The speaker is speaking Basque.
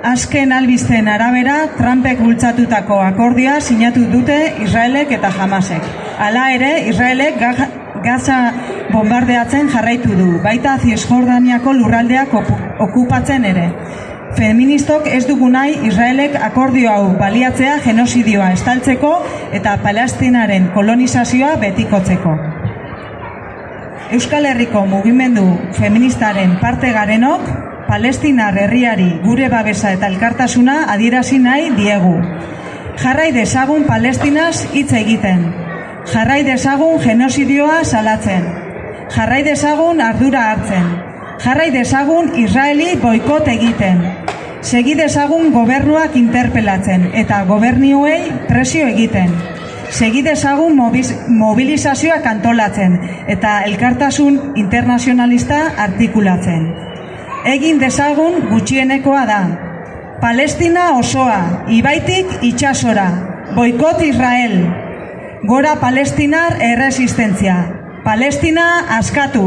Azken albisteen arabera, Trumpek bultzatutako akordioa sinatu dute Israelek eta Hamasek. Hala ere, Israelek Gaza bombardeatzen jarraitu du, baita Zisjordaniako lurraldeak okupatzen ere. Feministok ez dugu nahi Israelek akordio hau baliatzea genozidioa estaltzeko eta Palestinaren kolonizazioa betikotzeko. Euskal Herriko mugimendu feministaren parte garenok, Palestinar herriari gure babesa eta elkartasuna adierazi nahi diegu. Jarrai dezagun Palestinaz hitz egiten. Jarrai dezagun genozidioa salatzen. Jarrai dezagun ardura hartzen. Jarrai dezagun Israeli boikot egiten. Segi dezagun gobernuak interpelatzen eta gobernuei presio egiten. Segi dezagun mobilizazioak antolatzen eta elkartasun internazionalista artikulatzen. Egin dezagun gutxienekoa da. Palestina osoa, ibaitik itsasora. Boikot Israel. Gora Palestinar erresistentzia. Palestina askatu.